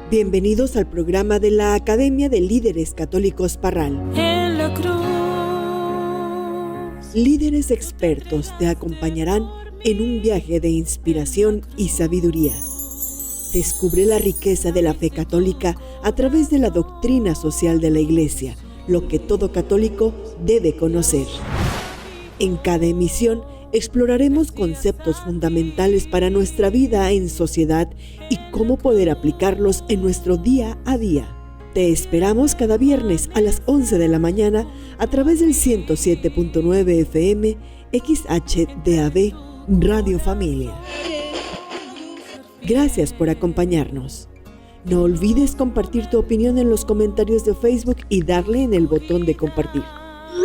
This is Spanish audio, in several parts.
Bienvenidos al programa de la Academia de Líderes Católicos Parral. En la cruz. Líderes expertos te acompañarán en un viaje de inspiración y sabiduría. Descubre la riqueza de la fe católica a través de la doctrina social de la Iglesia, lo que todo católico debe conocer. En cada emisión exploraremos conceptos fundamentales para nuestra vida en sociedad y cómo poder aplicarlos en nuestro día a día. Te esperamos cada viernes a las 11 de la mañana a través del 107.9 FM XHDAB Radio Familia. Gracias por acompañarnos. No olvides compartir tu opinión en los comentarios de Facebook y darle en el botón de compartir.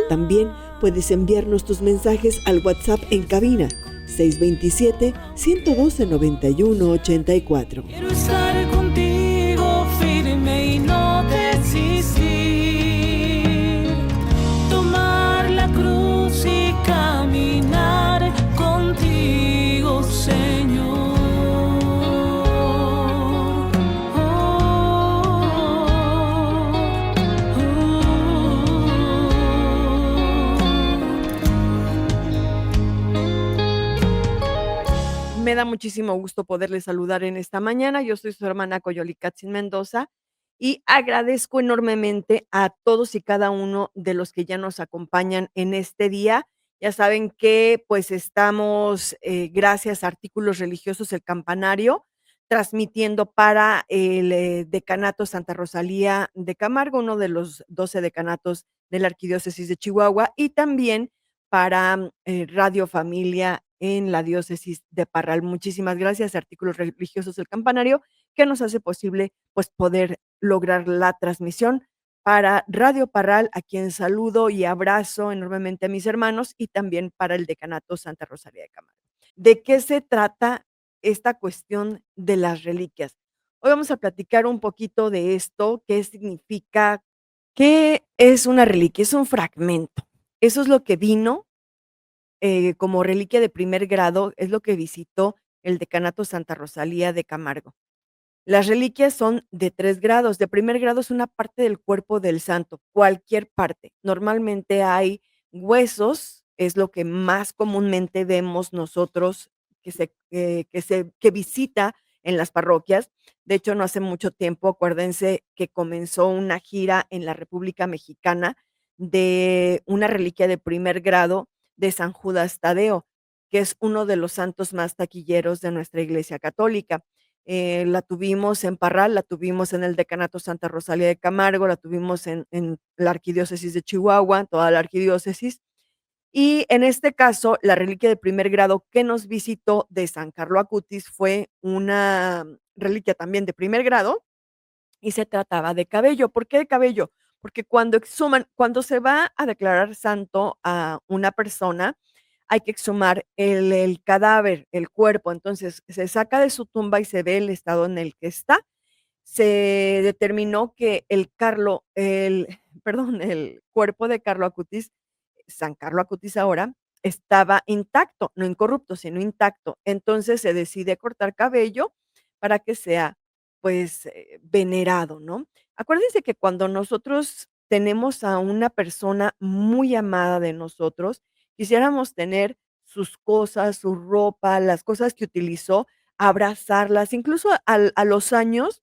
También puedes enviarnos tus mensajes al WhatsApp en cabina 627-112-9184. Quiero estar contigo firme y no desistir. Tomar la cruz y caminar contigo, Señor. Me da muchísimo gusto poderles saludar en esta mañana. Yo soy su hermana Coyoli Katzin Mendoza y agradezco enormemente a todos y cada uno de los que ya nos acompañan en este día. Ya saben que pues estamos, gracias a Artículos Religiosos El Campanario, transmitiendo para el Decanato Santa Rosalía de Camargo, uno de los 12 decanatos de la Arquidiócesis de Chihuahua, y también para Radio Familia en la diócesis de Parral. Muchísimas gracias, Artículos Religiosos del Campanario, que nos hace posible, pues, poder lograr la transmisión para Radio Parral, a quien saludo y abrazo enormemente a mis hermanos, y también para el Decanato Santa Rosalía de Camargo. ¿De qué se trata esta cuestión de las reliquias? Hoy vamos a platicar un poquito de esto, qué significa, qué es una reliquia, es un fragmento. Eso es lo que vino como reliquia de primer grado, es lo que visitó el Decanato Santa Rosalía de Camargo. Las reliquias son de 3 grados. De primer grado es una parte del cuerpo del santo, cualquier parte. Normalmente hay huesos, es lo que más comúnmente vemos nosotros que visita en las parroquias. De hecho, no hace mucho tiempo, acuérdense que comenzó una gira en la República Mexicana de una reliquia de primer grado de San Judas Tadeo, que es uno de los santos más taquilleros de nuestra Iglesia Católica. La tuvimos en Parral, la tuvimos en el Decanato Santa Rosalía de Camargo, la tuvimos en la Arquidiócesis de Chihuahua, toda la arquidiócesis. Y en este caso, la reliquia de primer grado que nos visitó de San Carlo Acutis fue una reliquia también de primer grado y se trataba de cabello. ¿Por qué de cabello? Porque cuando se va a declarar santo a una persona, hay que exhumar el cadáver, el cuerpo. Entonces, se saca de su tumba y se ve el estado en el que está. Se determinó que perdón, el cuerpo de Carlo Acutis, San Carlo Acutis ahora, estaba intacto, no incorrupto, sino intacto. Entonces, se decide cortar cabello para que sea, pues, venerado, ¿no? Acuérdense que cuando nosotros tenemos a una persona muy amada de nosotros, quisiéramos tener sus cosas, su ropa, las cosas que utilizó, abrazarlas, incluso a los años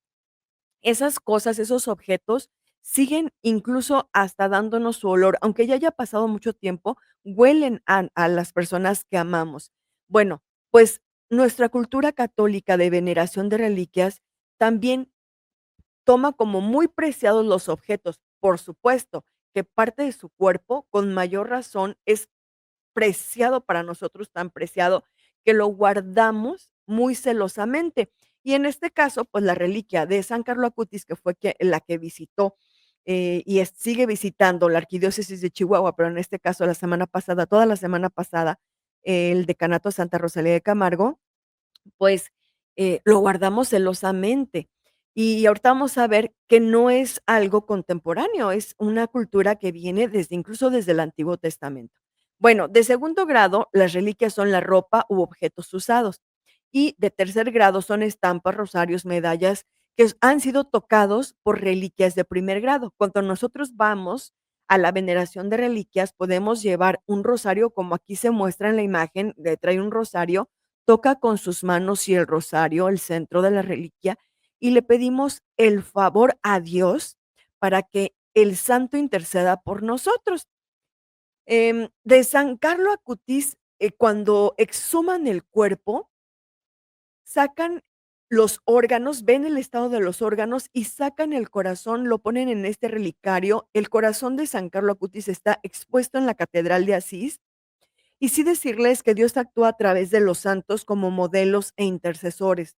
esas cosas, esos objetos siguen incluso hasta dándonos su olor, aunque ya haya pasado mucho tiempo, huelen a las personas que amamos. Bueno, pues nuestra cultura católica de veneración de reliquias también toma como muy preciados los objetos. Por supuesto que parte de su cuerpo, con mayor razón, es preciado para nosotros, tan preciado que lo guardamos muy celosamente. Y en este caso, pues la reliquia de San Carlo Acutis, que fue la que visitó sigue visitando la Arquidiócesis de Chihuahua, pero en este caso la semana pasada, toda la semana pasada, el Decanato Santa Rosalía de Camargo, pues lo guardamos celosamente. Y ahorita vamos a ver que no es algo contemporáneo, es una cultura que viene incluso desde el Antiguo Testamento. Bueno, de segundo grado, las reliquias son la ropa u objetos usados. Y de tercer grado son estampas, rosarios, medallas han sido tocados por reliquias de primer grado. Cuando nosotros vamos a la veneración de reliquias, podemos llevar un rosario, como aquí se muestra en la imagen, trae un rosario, toca con sus manos y el rosario, el centro de la reliquia, y le pedimos el favor a Dios para que el santo interceda por nosotros. De San Carlo Acutis, cuando exhuman el cuerpo, sacan los órganos, ven el estado de los órganos y sacan el corazón, lo ponen en este relicario. El corazón de San Carlo Acutis está expuesto en la catedral de Asís. Y sí decirles que Dios actúa a través de los santos como modelos e intercesores.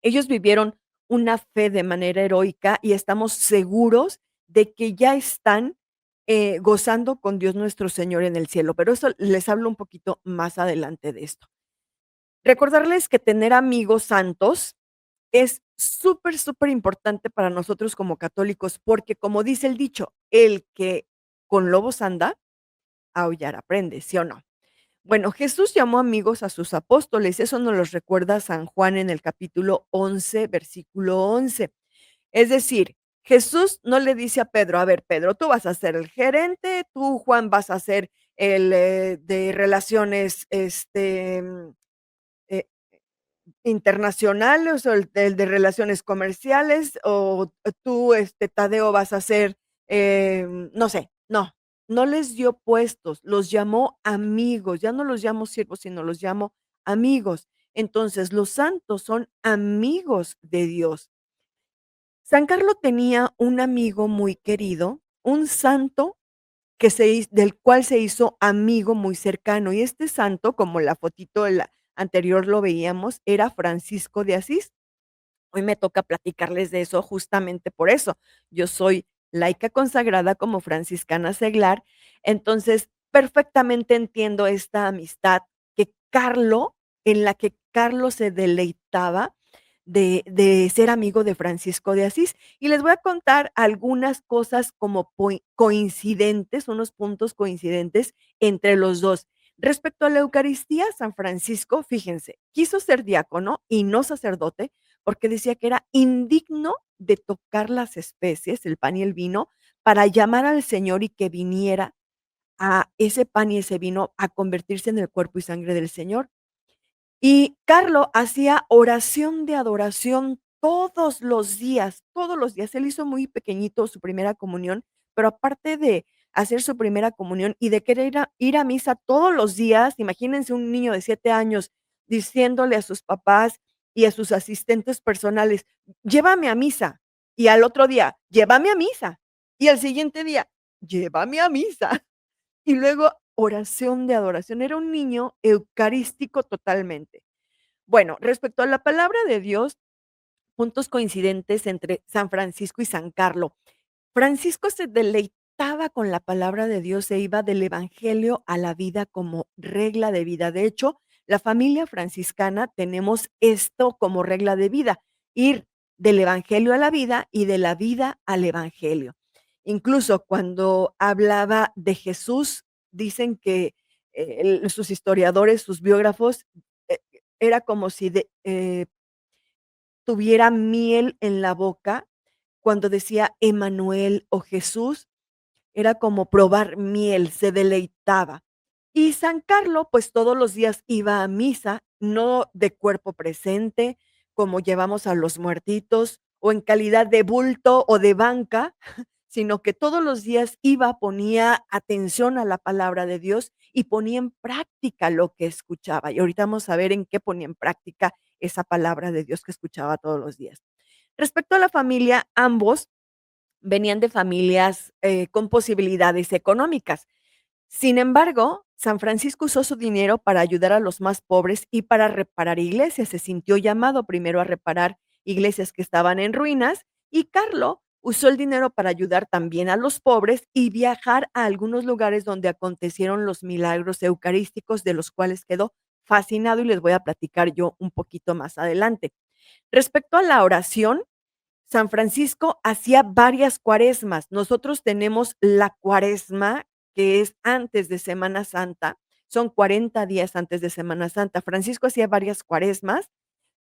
Ellos vivieron una fe de manera heroica y estamos seguros de que ya están, gozando con Dios nuestro Señor en el cielo, pero eso les hablo un poquito más adelante de esto. Recordarles que tener amigos santos es súper, súper importante para nosotros como católicos, porque como dice el dicho: "El que con lobos anda, aullar aprende", ¿sí o no? Bueno, Jesús llamó amigos a sus apóstoles, eso nos lo recuerda San Juan en el capítulo 11, versículo 11. Es decir, Jesús no le dice a Pedro: "A ver, Pedro, tú vas a ser el gerente, tú, Juan, vas a ser el, de relaciones, eh, internacionales, o el de relaciones comerciales, o tú, Tadeo, vas a ser, no sé". No, no les dio puestos, los llamó amigos, ya no los llamo siervos, sino los llamo amigos. Entonces, los santos son amigos de Dios. San Carlos tenía un amigo muy querido, un santo que del cual se hizo amigo muy cercano, y este santo, como la fotito de la anterior lo veíamos, era Francisco de Asís. Hoy me toca platicarles de eso justamente por eso. Yo soy laica consagrada como franciscana seglar, entonces perfectamente entiendo esta amistad en la que Carlos se deleitaba de ser amigo de Francisco de Asís. Y les voy a contar algunas cosas como coincidentes, unos puntos coincidentes entre los dos. Respecto a la Eucaristía, San Francisco, fíjense, quiso ser diácono y no sacerdote, porque decía que era indigno de tocar las especies, el pan y el vino, para llamar al Señor y que viniera a ese pan y ese vino a convertirse en el cuerpo y sangre del Señor. Y Carlo hacía oración de adoración todos los días, todos los días. Él hizo muy pequeñito su primera comunión, pero aparte de hacer su primera comunión y de querer ir a misa todos los días, imagínense un niño de 7 años diciéndole a sus papás y a sus asistentes personales: "Llévame a misa", y al otro día: "Llévame a misa", y al siguiente día: "Llévame a misa". Y luego oración de adoración. Era un niño eucarístico totalmente. Bueno, respecto a la palabra de Dios, puntos coincidentes entre San Francisco y San Carlo. Francisco se deleitaba con la palabra de Dios e iba del evangelio a la vida como regla de vida. De hecho, la familia franciscana tenemos esto como regla de vida: ir del evangelio a la vida y de la vida al evangelio. Incluso cuando hablaba de Jesús, dicen que sus historiadores, sus biógrafos, eh, era como si tuviera miel en la boca cuando decía Emanuel o Jesús, era como probar miel, se deleitaba. Y San Carlo, pues todos los días iba a misa, no de cuerpo presente, como llevamos a los muertitos, o en calidad de bulto o de banca, sino que todos los días iba, ponía atención a la palabra de Dios y ponía en práctica lo que escuchaba. Y ahorita vamos a ver en qué ponía en práctica esa palabra de Dios que escuchaba todos los días. Respecto a la familia, ambos venían de familias, con posibilidades económicas. Sin embargo, San Francisco usó su dinero para ayudar a los más pobres y para reparar iglesias. Se sintió llamado primero a reparar iglesias que estaban en ruinas, y Carlo usó el dinero para ayudar también a los pobres y viajar a algunos lugares donde acontecieron los milagros eucarísticos, de los cuales quedó fascinado, y les voy a platicar yo un poquito más adelante. Respecto a la oración, San Francisco hacía varias cuaresmas. Nosotros tenemos la cuaresma, que es antes de Semana Santa, son 40 días antes de Semana Santa. Francisco hacía varias cuaresmas,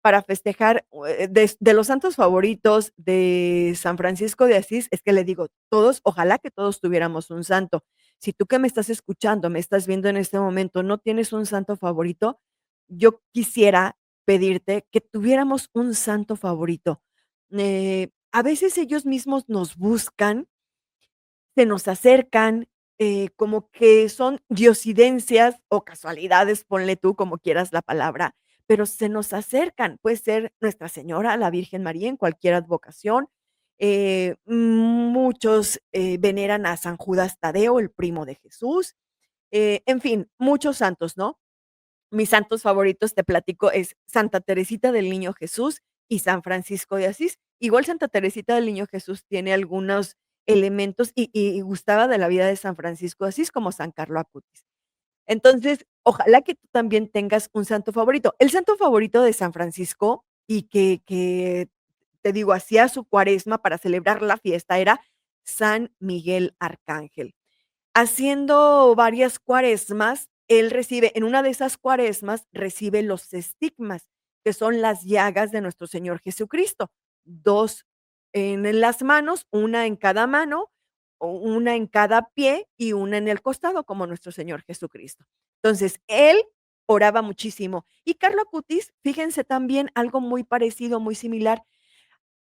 para festejar, de los santos favoritos de San Francisco de Asís, es que le digo, todos, ojalá que todos tuviéramos un santo. Si tú que me estás escuchando, me estás viendo en este momento, no tienes un santo favorito, yo quisiera pedirte que tuviéramos un santo favorito. A veces ellos mismos nos buscan, se nos acercan, como que son diosidencias o casualidades, ponle tú como quieras la palabra, pero se nos acercan. Puede ser Nuestra Señora, la Virgen María, en cualquier advocación. Muchos, veneran a San Judas Tadeo, el primo de Jesús. En fin, muchos santos, ¿no? Mis santos favoritos, te platico, es Santa Teresita del Niño Jesús y San Francisco de Asís. Igual Santa Teresita del Niño Jesús tiene algunos elementos y gustaba de la vida de San Francisco de Asís, como San Carlo Acutis. Entonces, ojalá que tú también tengas un santo favorito. El santo favorito de San Francisco y que te digo, hacía su cuaresma para celebrar la fiesta era San Miguel Arcángel. Haciendo varias cuaresmas, él recibe en una de esas cuaresmas, recibe los estigmas, que son las llagas de nuestro Señor Jesucristo, 2 en las manos, una en cada mano, o una en cada pie y una en el costado, como nuestro Señor Jesucristo. Entonces, él oraba muchísimo. Y Carlo Acutis, fíjense también algo muy parecido, muy similar.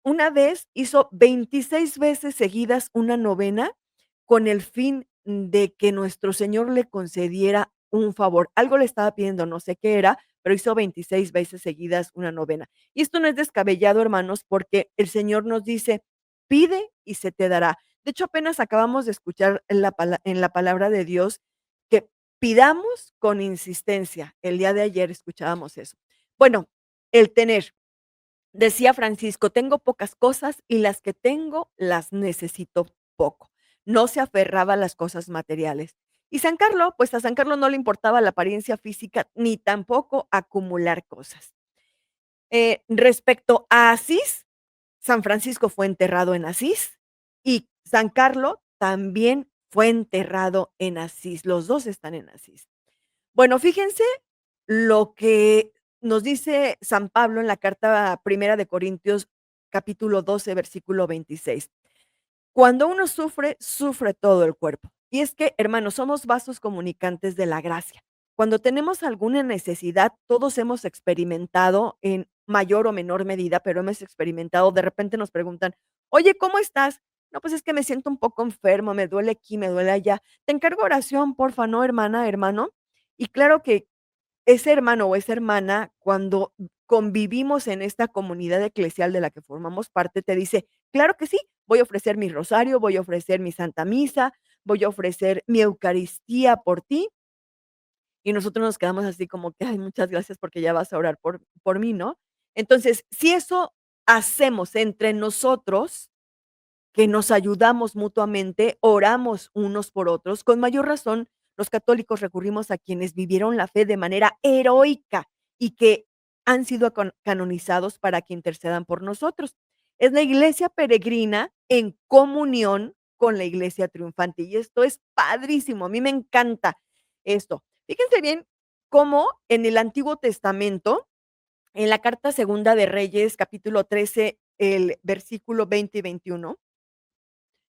Una vez hizo 26 veces seguidas una novena con el fin de que nuestro Señor le concediera un favor. Algo le estaba pidiendo, no sé qué era, pero hizo 26 veces seguidas una novena. Y esto no es descabellado, hermanos, porque el Señor nos dice: "Pide y se te dará". De hecho, apenas acabamos de escuchar en la palabra de Dios que pidamos con insistencia. El día de ayer escuchábamos eso. Bueno, el tener. Decía Francisco: "Tengo pocas cosas y las que tengo las necesito poco". No se aferraba a las cosas materiales. Y San Carlos, pues a San Carlos no le importaba la apariencia física ni tampoco acumular cosas. Respecto a Asís, San Francisco fue enterrado en Asís y San Carlos también fue enterrado en Asís. Los 2 están en Asís. Bueno, fíjense lo que nos dice San Pablo en la carta primera de Corintios, capítulo 12, versículo 26. Cuando uno sufre, sufre todo el cuerpo. Y es que, hermanos, somos vasos comunicantes de la gracia. Cuando tenemos alguna necesidad, todos hemos experimentado en mayor o menor medida, pero hemos experimentado, de repente nos preguntan: "Oye, ¿cómo estás?". No, pues es que me siento un poco enfermo, me duele aquí, me duele allá. Te encargo oración, porfa, ¿no, hermana, hermano? Y claro que ese hermano o esa hermana, cuando convivimos en esta comunidad eclesial de la que formamos parte, te dice: "Claro que sí, voy a ofrecer mi rosario, voy a ofrecer mi santa misa, voy a ofrecer mi Eucaristía por ti". Y nosotros nos quedamos así como que: "Ay, muchas gracias porque ya vas a orar por mí", ¿no? Entonces, si eso hacemos entre nosotros, que nos ayudamos mutuamente, oramos unos por otros. Con mayor razón, los católicos recurrimos a quienes vivieron la fe de manera heroica y que han sido canonizados para que intercedan por nosotros. Es la iglesia peregrina en comunión con la iglesia triunfante y esto es padrísimo. A mí me encanta esto. Fíjense bien cómo en el Antiguo Testamento, en la carta segunda de Reyes, capítulo 13, el versículo 20 y 21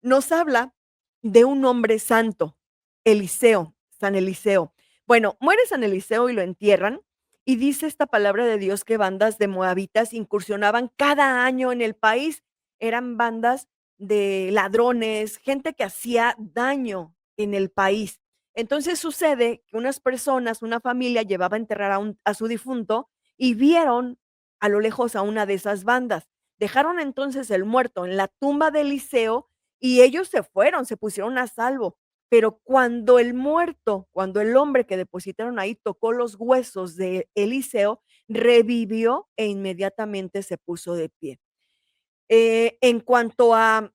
nos habla de un hombre santo, Eliseo, San Eliseo. Bueno, muere San Eliseo y lo entierran, y dice esta palabra de Dios que bandas de moabitas incursionaban cada año en el país. Eran bandas de ladrones, gente que hacía daño en el país. Entonces sucede que unas personas, una familia llevaba a enterrar a su difunto y vieron a lo lejos a una de esas bandas. Dejaron entonces el muerto en la tumba de Eliseo y ellos se fueron, se pusieron a salvo. Pero cuando el muerto, cuando el hombre que depositaron ahí tocó los huesos de Eliseo, revivió e inmediatamente se puso de pie. En cuanto a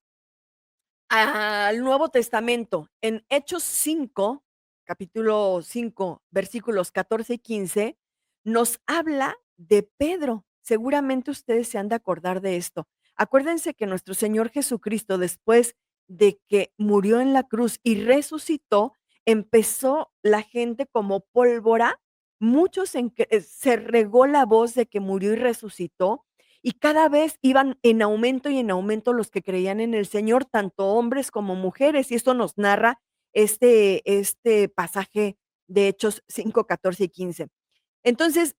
al Nuevo Testamento, en Hechos 5, capítulo 5, versículos 14 y 15, nos habla de Pedro. Seguramente ustedes se han de acordar de esto. Acuérdense que nuestro Señor Jesucristo, después de que murió en la cruz y resucitó, empezó la gente como pólvora muchos se regó la voz de que murió y resucitó, y cada vez iban en aumento y en aumento los que creían en el Señor, tanto hombres como mujeres, y esto nos narra este pasaje de Hechos 5, 14 y 15. Entonces,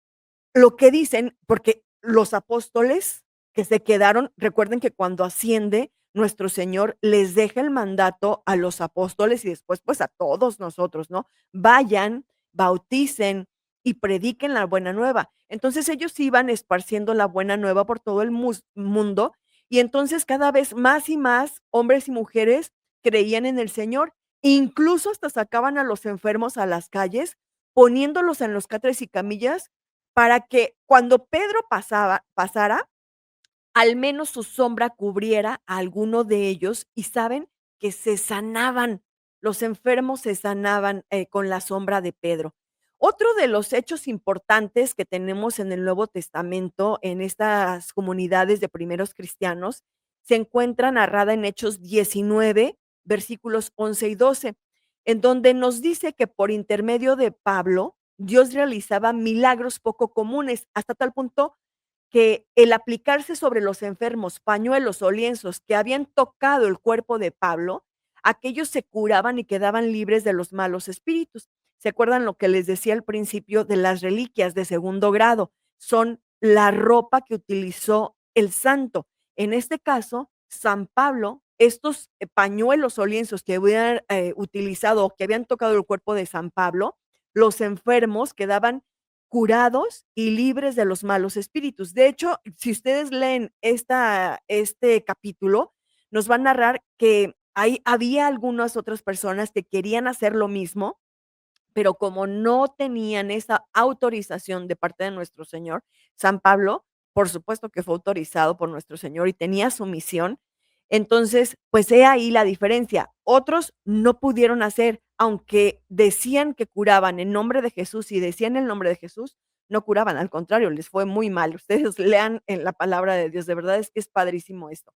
lo que dicen, porque los apóstoles que se quedaron, recuerden que cuando asciende nuestro Señor les deja el mandato a los apóstoles y después, pues, a todos nosotros, ¿no? Vayan, bauticen y prediquen la buena nueva. Entonces, ellos iban esparciendo la buena nueva por todo el mundo, y entonces cada vez más y más hombres y mujeres creían en el Señor, incluso hasta sacaban a los enfermos a las calles, poniéndolos en los catres y camillas para que cuando Pedro pasara, al menos su sombra cubriera a alguno de ellos, y saben que se sanaban, los enfermos se sanaban, con la sombra de Pedro. Otro de los hechos importantes que tenemos en el Nuevo Testamento, en estas comunidades de primeros cristianos, se encuentra narrada en Hechos 19, versículos 11 y 12, en donde nos dice que por intermedio de Pablo, Dios realizaba milagros poco comunes, hasta tal punto que el aplicarse sobre los enfermos pañuelos o lienzos que habían tocado el cuerpo de Pablo, aquellos se curaban y quedaban libres de los malos espíritus. ¿Se acuerdan lo que les decía al principio de las reliquias de segundo grado? Son la ropa que utilizó el santo. En este caso, San Pablo, estos pañuelos o lienzos que habían utilizado o que habían tocado el cuerpo de San Pablo, los enfermos quedaban curados y libres de los malos espíritus. De hecho, si ustedes leen este capítulo, nos va a narrar que había algunas otras personas que querían hacer lo mismo, pero como no tenían esa autorización de parte de nuestro Señor, San Pablo, por supuesto que fue autorizado por nuestro Señor y tenía su misión. Entonces, pues he ahí la diferencia. Otros no pudieron hacer, aunque decían que curaban en nombre de Jesús y decían el nombre de Jesús, no curaban, al contrario, les fue muy mal. Ustedes lean en la palabra de Dios, de verdad es que es padrísimo esto.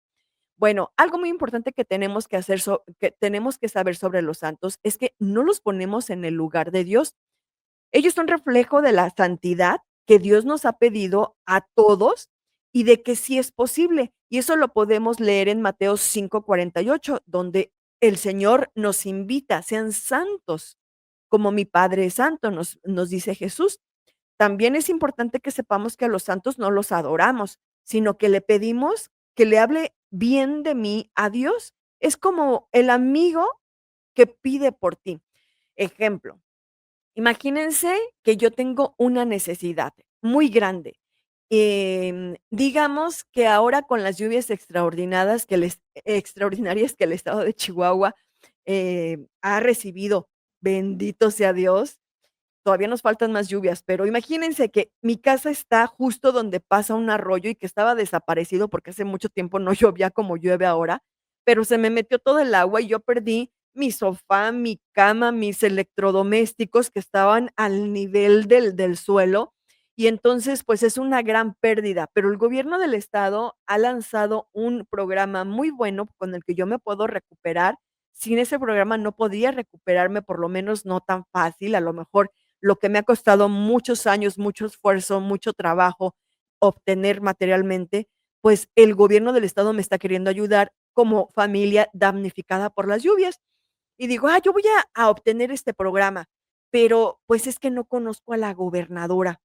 Bueno, algo muy importante que tenemos que hacer, que tenemos que saber sobre los santos es que no los ponemos en el lugar de Dios. Ellos son reflejo de la santidad que Dios nos ha pedido a todos y de que sí es posible. Y eso lo podemos leer en Mateo 5:48, donde el Señor nos invita, sean santos, como mi Padre es santo, nos dice Jesús. También es importante que sepamos que a los santos no los adoramos, sino que le pedimos que le hable bien de mí a Dios. Es como el amigo que pide por ti. Ejemplo, imagínense que yo tengo una necesidad muy grande. Digamos que ahora con las lluvias extraordinarias que el estado de Chihuahua ha recibido, bendito sea Dios, todavía nos faltan más lluvias, pero imagínense que mi casa está justo donde pasa un arroyo y que estaba desaparecido porque hace mucho tiempo no llovía como llueve ahora, pero se me metió todo el agua y yo perdí mi sofá, mi cama, mis electrodomésticos que estaban al nivel del suelo. Y entonces, pues es una gran pérdida, pero el gobierno del estado ha lanzado un programa muy bueno con el que yo me puedo recuperar. Sin ese programa no podía recuperarme, por lo menos no tan fácil, a lo mejor lo que me ha costado muchos años, mucho esfuerzo, mucho trabajo obtener materialmente, pues el gobierno del estado me está queriendo ayudar como familia damnificada por las lluvias. Y digo, yo voy a obtener este programa, pero pues es que no conozco a la gobernadora.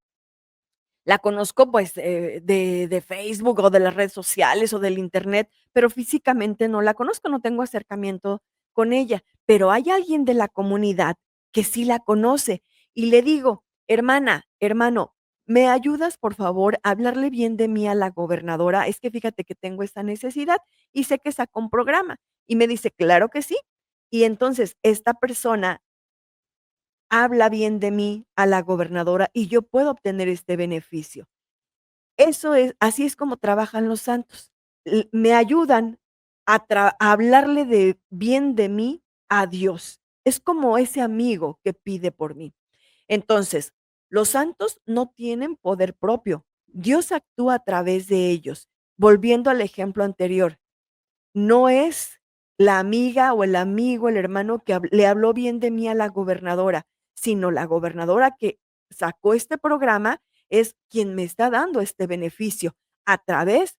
La conozco, pues, de Facebook o de las redes sociales o del Internet, pero físicamente no la conozco, no tengo acercamiento con ella. Pero hay alguien de la comunidad que sí la conoce, y le digo: "Hermana, hermano, ¿me ayudas, por favor, a hablarle bien de mí a la gobernadora? Es que fíjate que tengo esta necesidad y sé que sacó un programa". Y me dice: "Claro que sí". Y entonces esta persona habla bien de mí a la gobernadora y yo puedo obtener este beneficio. Eso es así es como trabajan los santos. Me ayudan a hablarle de bien de mí a Dios. Es como ese amigo que pide por mí. Entonces, los santos no tienen poder propio. Dios actúa a través de ellos. Volviendo al ejemplo anterior, no es la amiga o el amigo, el hermano que le habló bien de mí a la gobernadora, sino la gobernadora que sacó este programa es quien me está dando este beneficio a través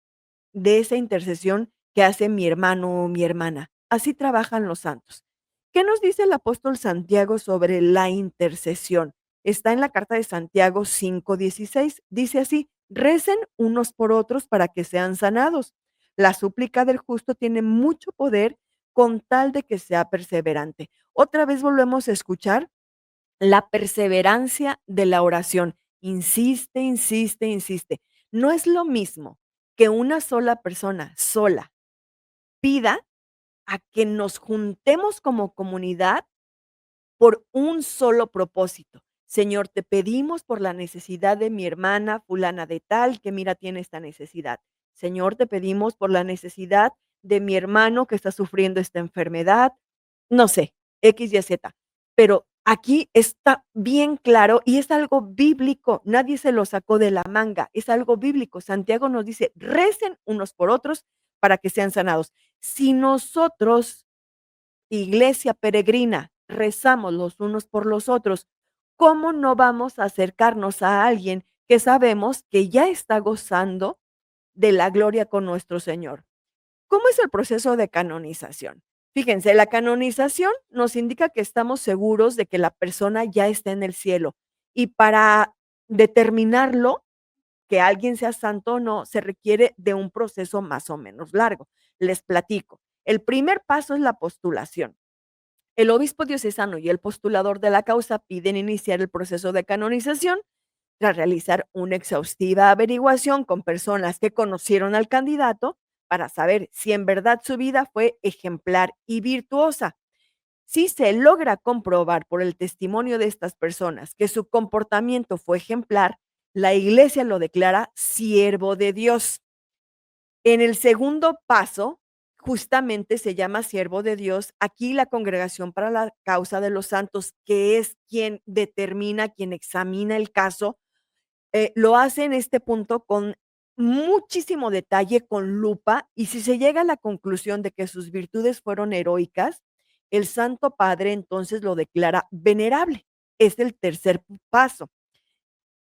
de esa intercesión que hace mi hermano o mi hermana. Así trabajan los santos. ¿Qué nos dice el apóstol Santiago sobre la intercesión? Está en la carta de Santiago 5:16. Dice así: recen unos por otros para que sean sanados. La súplica del justo tiene mucho poder con tal de que sea perseverante. Otra vez volvemos a escuchar la perseverancia de la oración. Insiste, insiste, insiste. No es lo mismo que una sola persona, sola, pida a que nos juntemos como comunidad por un solo propósito. Señor, te pedimos por la necesidad de mi hermana fulana de tal, que mira, tiene esta necesidad. Señor, te pedimos por la necesidad de mi hermano que está sufriendo esta enfermedad. No sé, X, Y, Z. Pero aquí está bien claro y es algo bíblico. Nadie se lo sacó de la manga. Es algo bíblico. Santiago nos dice, recen unos por otros para que sean sanados. Si nosotros, iglesia peregrina, rezamos los unos por los otros, ¿cómo no vamos a acercarnos a alguien que sabemos que ya está gozando de la gloria con nuestro Señor? ¿Cómo es el proceso de canonización? Fíjense, la canonización nos indica que estamos seguros de que la persona ya está en el cielo y para determinarlo, que alguien sea santo o no, se requiere de un proceso más o menos largo. Les platico. El primer paso es la postulación. El obispo diocesano y el postulador de la causa piden iniciar el proceso de canonización tras realizar una exhaustiva averiguación con personas que conocieron al candidato para saber si en verdad su vida fue ejemplar y virtuosa. Si se logra comprobar por el testimonio de estas personas que su comportamiento fue ejemplar, la iglesia lo declara siervo de Dios. En el segundo paso, justamente se llama siervo de Dios, aquí la Congregación para la Causa de los Santos, que es quien determina, quien examina el caso, lo hace en este punto con muchísimo detalle, con lupa, y si se llega a la conclusión de que sus virtudes fueron heroicas, el Santo Padre entonces lo declara venerable. Es el tercer paso.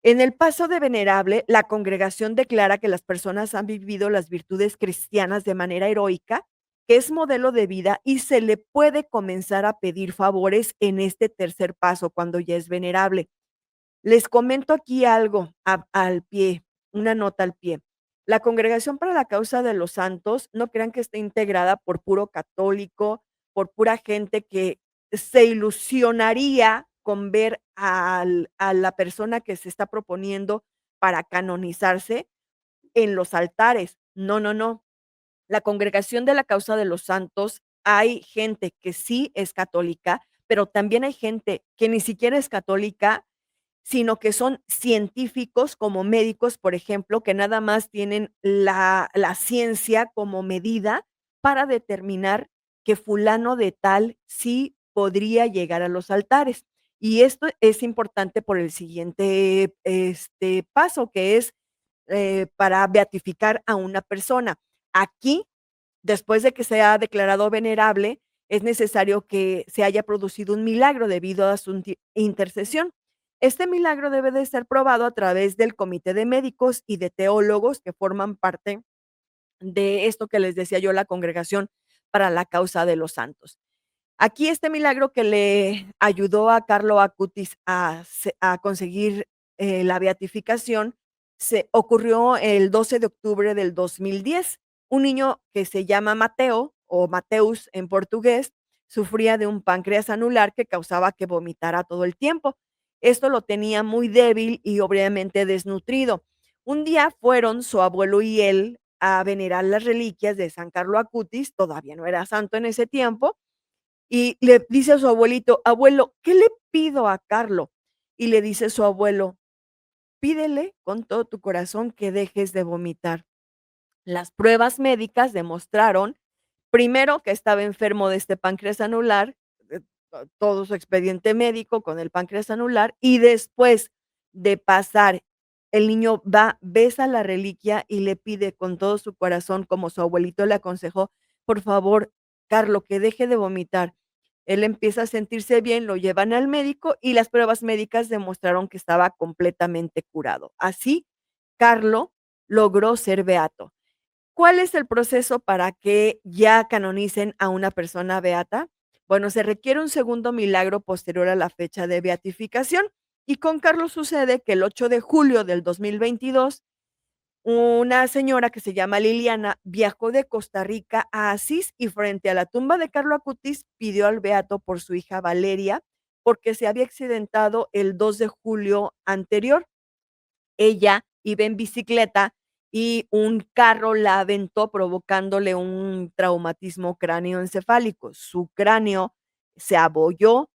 En el paso de venerable, la congregación declara que las personas han vivido las virtudes cristianas de manera heroica, que es modelo de vida y se le puede comenzar a pedir favores en este tercer paso cuando ya es venerable. Les comento aquí algo al pie, una nota al pie. La Congregación para la Causa de los Santos, no crean que esté integrada por puro católico, por pura gente que se ilusionaría con ver a la persona que se está proponiendo para canonizarse en los altares. No, no, no. La Congregación de la Causa de los Santos, hay gente que sí es católica, pero también hay gente que ni siquiera es católica, sino que son científicos como médicos, por ejemplo, que nada más tienen la ciencia como medida para determinar que fulano de tal sí podría llegar a los altares. Y esto es importante por el siguiente, paso, que es, para beatificar a una persona. Aquí, después de que sea declarado venerable, es necesario que se haya producido un milagro debido a su intercesión. Este milagro debe de ser probado a través del comité de médicos y de teólogos que forman parte de esto que les decía yo, la congregación para la causa de los santos. Aquí este milagro que le ayudó a Carlo Acutis a conseguir la beatificación se ocurrió el 12 de octubre del 2010. Un niño que se llama Mateo o Mateus en portugués sufría de un páncreas anular que causaba que vomitara todo el tiempo. Esto lo tenía muy débil y obviamente desnutrido. Un día fueron su abuelo y él a venerar las reliquias de San Carlo Acutis, todavía no era santo en ese tiempo, y le dice a su abuelito: "Abuelo, ¿qué le pido a Carlo?". Y le dice su abuelo: "Pídele con todo tu corazón que dejes de vomitar". Las pruebas médicas demostraron, primero, que estaba enfermo de este páncreas anular, todo su expediente médico con el páncreas anular, y después de pasar, el niño va, besa la reliquia y le pide con todo su corazón, como su abuelito le aconsejó: "Por favor, Carlo, que deje de vomitar". Él empieza a sentirse bien, lo llevan al médico y las pruebas médicas demostraron que estaba completamente curado. Así, Carlo logró ser beato. ¿Cuál es el proceso para que ya canonicen a una persona beata? Bueno, se requiere un segundo milagro posterior a la fecha de beatificación y con Carlos sucede que el 8 de julio del 2022 una señora que se llama Liliana viajó de Costa Rica a Asís y frente a la tumba de Carlo Acutis pidió al beato por su hija Valeria porque se había accidentado el 2 de julio anterior. Ella iba en bicicleta y un carro la aventó provocándole un traumatismo cráneoencefálico. Su cráneo se abolló,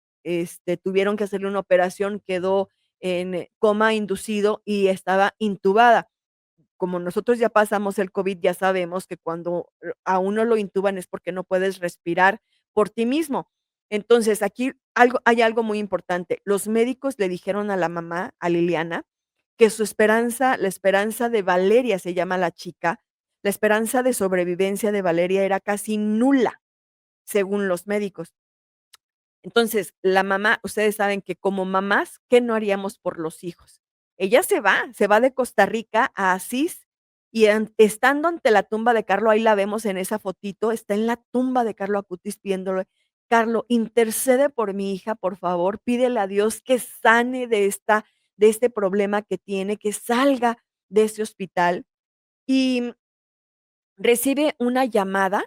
tuvieron que hacerle una operación, quedó en coma inducido y estaba intubada. Como nosotros ya pasamos el COVID, ya sabemos que cuando a uno lo intuban es porque no puedes respirar por ti mismo. Entonces, aquí hay algo muy importante. Los médicos le dijeron a la mamá, a Liliana, que su esperanza, la esperanza de Valeria se llama la chica, la esperanza de sobrevivencia de Valeria era casi nula, según los médicos. Entonces, la mamá, ustedes saben que como mamás, ¿qué no haríamos por los hijos? Ella se va de Costa Rica a Asís y estando ante la tumba de Carlo, ahí la vemos en esa fotito, está en la tumba de Carlo Acutis pidiéndole, Carlo, intercede por mi hija, por favor, pídele a Dios que sane de este problema que tiene, que salga de ese hospital. Y recibe una llamada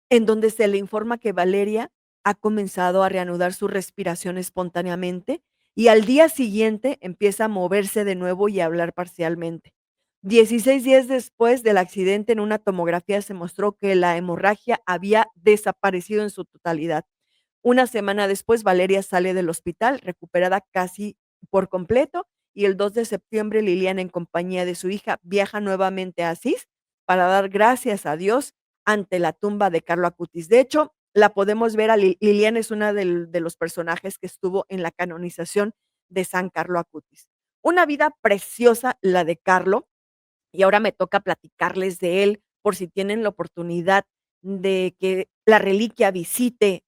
en donde se le informa que Valeria ha comenzado a reanudar su respiración espontáneamente y al día siguiente empieza a moverse de nuevo y a hablar parcialmente. 16 días después del accidente, en una tomografía se mostró que la hemorragia había desaparecido en su totalidad. Una semana después, Valeria sale del hospital, recuperada casi por completo, y el 2 de septiembre, Liliana, en compañía de su hija, viaja nuevamente a Asís para dar gracias a Dios ante la tumba de Carlo Acutis. De hecho, la podemos ver a Liliana es una de los personajes que estuvo en la canonización de San Carlo Acutis. Una vida preciosa la de Carlo, y ahora me toca platicarles de él, por si tienen la oportunidad de que la reliquia visite,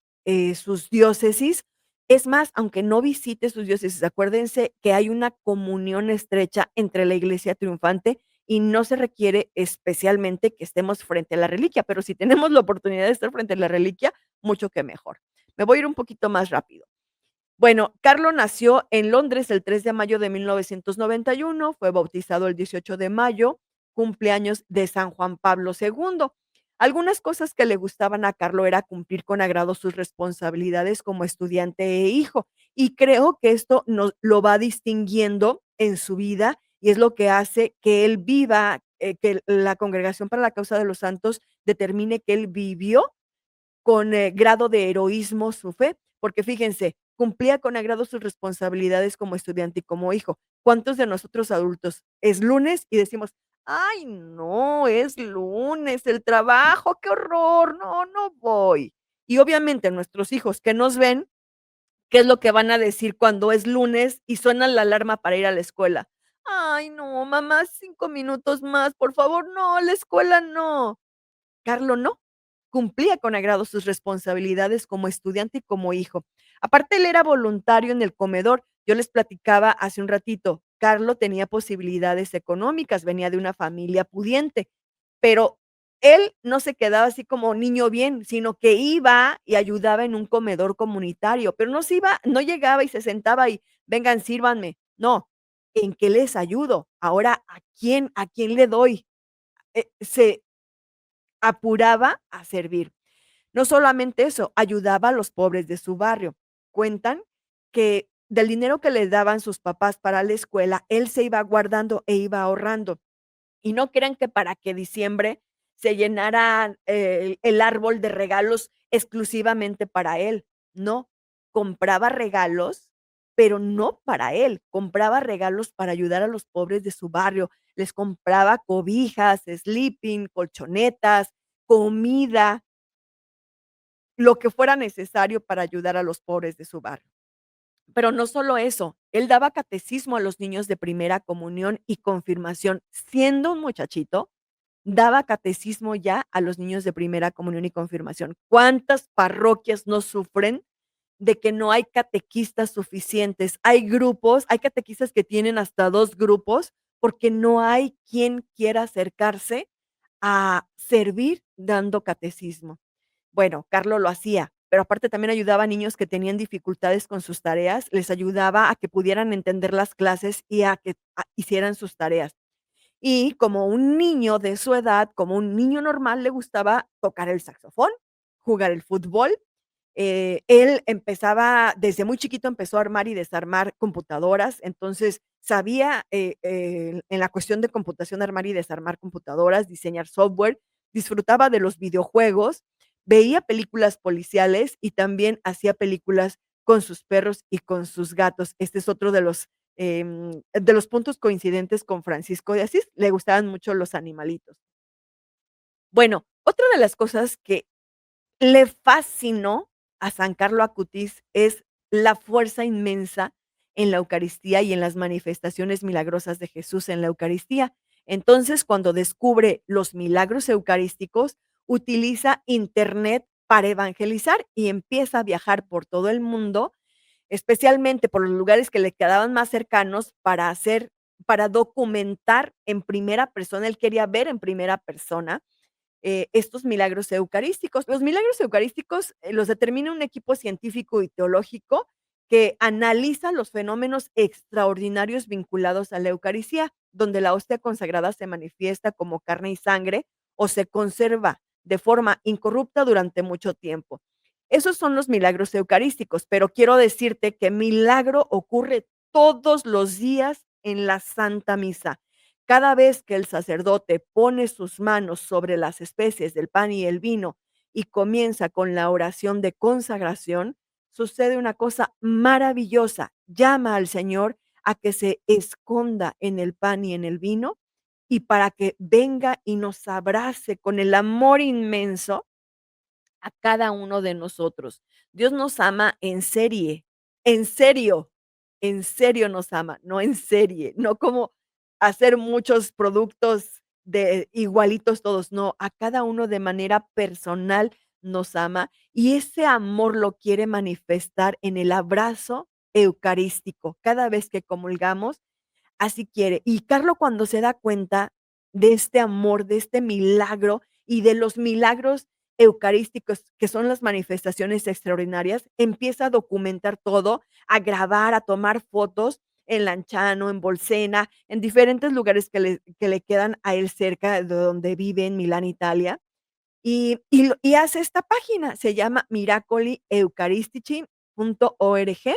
sus diócesis. Es más, aunque no visite sus diócesis, acuérdense que hay una comunión estrecha entre la iglesia triunfante y no se requiere especialmente que estemos frente a la reliquia, pero si tenemos la oportunidad de estar frente a la reliquia, mucho que mejor. Me voy a ir un poquito más rápido. Bueno, Carlo nació en Londres el 3 de mayo de 1991, fue bautizado el 18 de mayo, cumpleaños de San Juan Pablo II. Algunas cosas que le gustaban a Carlo era cumplir con agrado sus responsabilidades como estudiante e hijo, y creo que esto nos lo va distinguiendo en su vida y es lo que hace que él viva, que la Congregación para la Causa de los Santos determine que él vivió con, grado de heroísmo su fe, porque fíjense, cumplía con agrado sus responsabilidades como estudiante y como hijo. ¿Cuántos de nosotros adultos es lunes y decimos: "Ay, no, es lunes, el trabajo, qué horror, no, no voy"? Y obviamente nuestros hijos que nos ven, ¿qué es lo que van a decir cuando es lunes y suena la alarma para ir a la escuela? "Ay, no, mamá, 5 minutos más, por favor, no, la escuela no". Carlo no, cumplía con agrado sus responsabilidades como estudiante y como hijo. Aparte, él era voluntario en el comedor. Yo les platicaba hace un ratito, Carlo tenía posibilidades económicas, venía de una familia pudiente, pero él no se quedaba así como niño bien, sino que iba y ayudaba en un comedor comunitario, pero no llegaba y se sentaba y vengan, sírvanme. No, ¿en qué les ayudo? Ahora, a quién le doy? Se apuraba a servir. No solamente eso, ayudaba a los pobres de su barrio. Cuentan que del dinero que le daban sus papás para la escuela, él se iba guardando e iba ahorrando. Y no crean que para que diciembre se llenara, el árbol de regalos exclusivamente para él. No, compraba regalos, pero no para él, compraba regalos para ayudar a los pobres de su barrio. Les compraba cobijas, sleeping, colchonetas, comida, lo que fuera necesario para ayudar a los pobres de su barrio. Pero no solo eso, él daba catecismo a los niños de primera comunión y confirmación. Siendo un muchachito, daba catecismo ya a los niños de primera comunión y confirmación. ¿Cuántas parroquias no sufren de que no hay catequistas suficientes? Hay grupos, hay catequistas que tienen hasta 2 grupos, porque no hay quien quiera acercarse a servir dando catecismo. Bueno, Carlo lo hacía, pero aparte también ayudaba a niños que tenían dificultades con sus tareas, les ayudaba a que pudieran entender las clases y a que hicieran sus tareas. Y como un niño de su edad, como un niño normal, le gustaba tocar el saxofón, jugar el fútbol. Él empezaba, desde muy chiquito empezó a armar y desarmar computadoras, entonces sabía, en la cuestión de computación, armar y desarmar computadoras, diseñar software, disfrutaba de los videojuegos, veía películas policiales y también hacía películas con sus perros y con sus gatos. Este es otro de los puntos coincidentes con Francisco de Asís, le gustaban mucho los animalitos. Bueno, otra de las cosas que le fascinó a San Carlo Acutis es la fuerza inmensa en la Eucaristía y en las manifestaciones milagrosas de Jesús en la Eucaristía. Entonces, cuando descubre los milagros eucarísticos, utiliza Internet para evangelizar y empieza a viajar por todo el mundo, especialmente por los lugares que le quedaban más cercanos para documentar en primera persona. Él quería ver en primera persona estos milagros eucarísticos. Los milagros eucarísticos los determina un equipo científico y teológico que analiza los fenómenos extraordinarios vinculados a la Eucaristía, donde la hostia consagrada se manifiesta como carne y sangre o se conserva de forma incorrupta durante mucho tiempo. Esos son los milagros eucarísticos, pero quiero decirte que milagro ocurre todos los días en la Santa Misa. Cada vez que el sacerdote pone sus manos sobre las especies del pan y el vino y comienza con la oración de consagración, sucede una cosa maravillosa. Llama al Señor a que se esconda en el pan y en el vino y para que venga y nos abrace con el amor inmenso a cada uno de nosotros. Dios nos ama en serie, en serio, en serio nos ama, no en serie, no como hacer muchos productos de igualitos todos, no, a cada uno de manera personal nos ama y ese amor lo quiere manifestar en el abrazo eucarístico. Cada vez que comulgamos, así quiere. Y Carlo, cuando se da cuenta de este amor, de este milagro y de los milagros eucarísticos, que son las manifestaciones extraordinarias, empieza a documentar todo, a grabar, a tomar fotos en Lanciano, en Bolsena, en diferentes lugares que le quedan a él cerca de donde vive, en Milán, Italia. Y hace esta página, se llama miracolieucaristici.org.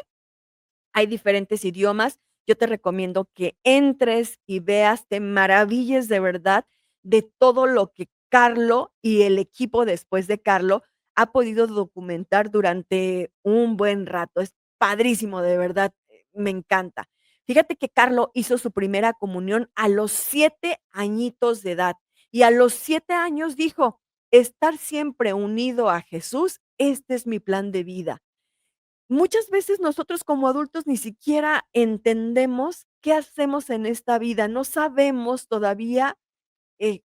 Hay diferentes idiomas. Yo te recomiendo que entres y veas, te maravilles de verdad de todo lo que Carlo y el equipo después de Carlo ha podido documentar durante un buen rato. Es padrísimo, de verdad, me encanta. Fíjate que Carlo hizo su primera comunión a los 7 añitos de edad y a los 7 años dijo: "Estar siempre unido a Jesús, este es mi plan de vida". Muchas veces nosotros como adultos ni siquiera entendemos qué hacemos en esta vida, no sabemos todavía, eh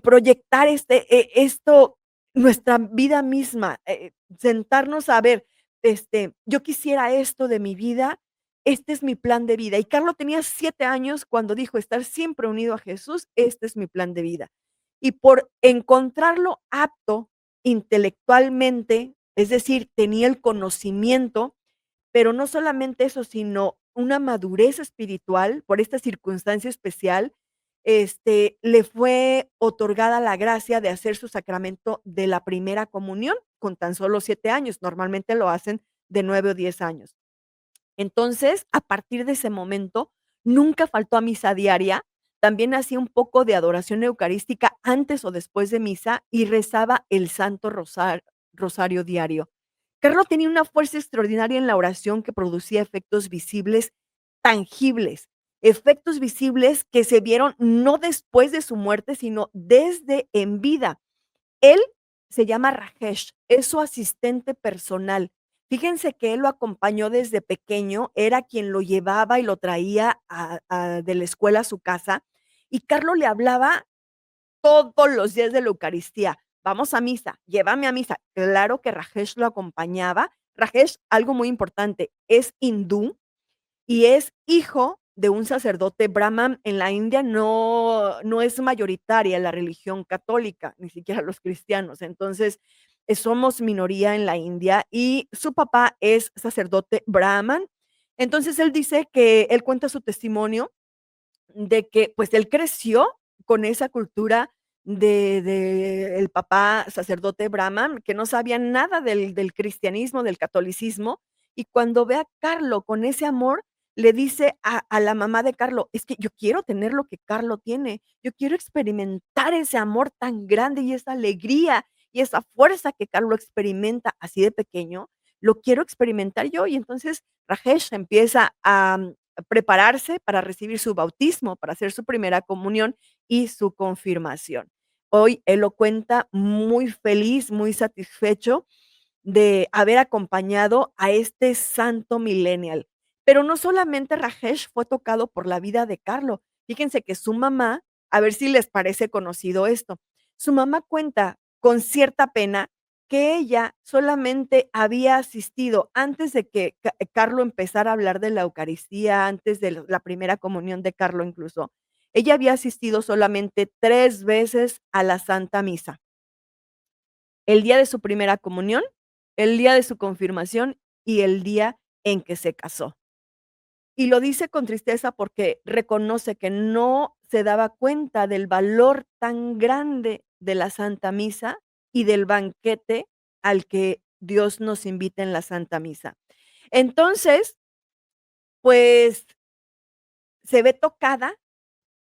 proyectar esto, nuestra vida misma, sentarnos a ver, yo quisiera esto de mi vida, este es mi plan de vida. Y Carlos tenía 7 años cuando dijo: "Estar siempre unido a Jesús, este es mi plan de vida". Y por encontrarlo apto intelectualmente, es decir, tenía el conocimiento, pero no solamente eso, sino una madurez espiritual por esta circunstancia especial, le fue otorgada la gracia de hacer su sacramento de la primera comunión con tan solo 7 años. Normalmente lo hacen de 9 o 10 años. Entonces, a partir de ese momento, nunca faltó a misa diaria. También hacía un poco de adoración eucarística antes o después de misa y rezaba el Santo Rosario diario. Carlos tenía una fuerza extraordinaria en la oración que producía efectos visibles tangibles, efectos visibles que se vieron no después de su muerte, sino desde en vida. Él se llama Rajesh, es su asistente personal. Fíjense que él lo acompañó desde pequeño, era quien lo llevaba y lo traía de la escuela a su casa, y Carlos le hablaba todos los días de la Eucaristía. Vamos a misa, llévame a misa. Claro que Rajesh lo acompañaba. Rajesh, algo muy importante, es hindú y es hijo de un sacerdote brahman. En la India no es mayoritaria la religión católica, ni siquiera los cristianos. Entonces, somos minoría en la India y su papá es sacerdote brahman. Entonces, él dice que él cuenta su testimonio de que, pues, él creció con esa cultura de el papá sacerdote brahman, que no sabía nada del cristianismo, del catolicismo, y cuando ve a Carlo con ese amor, le dice a la mamá de Carlo: "Es que yo quiero tener lo que Carlo tiene, yo quiero experimentar ese amor tan grande y esa alegría y esa fuerza que Carlo experimenta así de pequeño, lo quiero experimentar yo". Y entonces Rajesh empieza a prepararse para recibir su bautismo, para hacer su primera comunión y su confirmación. Hoy él lo cuenta muy feliz, muy satisfecho de haber acompañado a este santo millennial. Pero no solamente Rajesh fue tocado por la vida de Carlo. Fíjense que su mamá, a ver si les parece conocido esto, su mamá cuenta con cierta pena que ella solamente había asistido antes de que Carlo empezara a hablar de la Eucaristía, antes de la primera comunión de Carlo incluso, ella había asistido solamente 3 veces a la Santa Misa. El día de su primera comunión, el día de su confirmación y el día en que se casó. Y lo dice con tristeza porque reconoce que no se daba cuenta del valor tan grande de la Santa Misa y del banquete al que Dios nos invita en la Santa Misa. Entonces, pues, se ve tocada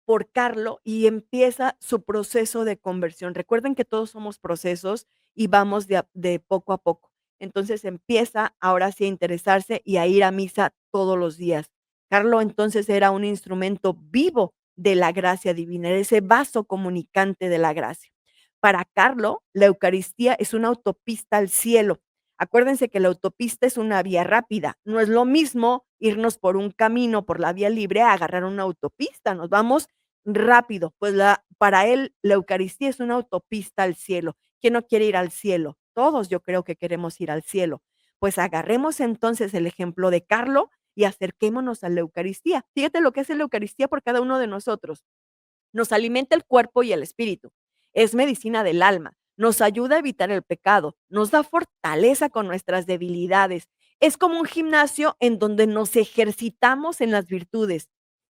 por Carlo y empieza su proceso de conversión. Recuerden que todos somos procesos y vamos de poco a poco. Entonces empieza ahora sí a interesarse y a ir a misa todos los días. Carlo entonces era un instrumento vivo de la gracia divina, era ese vaso comunicante de la gracia. Para Carlo, la Eucaristía es una autopista al cielo. Acuérdense que la autopista es una vía rápida. No es lo mismo irnos por un camino, por la vía libre, a agarrar una autopista. Nos vamos rápido. Pues para él, la Eucaristía es una autopista al cielo. ¿Quién no quiere ir al cielo? Todos yo creo que queremos ir al cielo. Pues agarremos entonces el ejemplo de Carlo y acerquémonos a la Eucaristía. Fíjate lo que es la Eucaristía por cada uno de nosotros. Nos alimenta el cuerpo y el espíritu. Es medicina del alma. Nos ayuda a evitar el pecado. Nos da fortaleza con nuestras debilidades. Es como un gimnasio en donde nos ejercitamos en las virtudes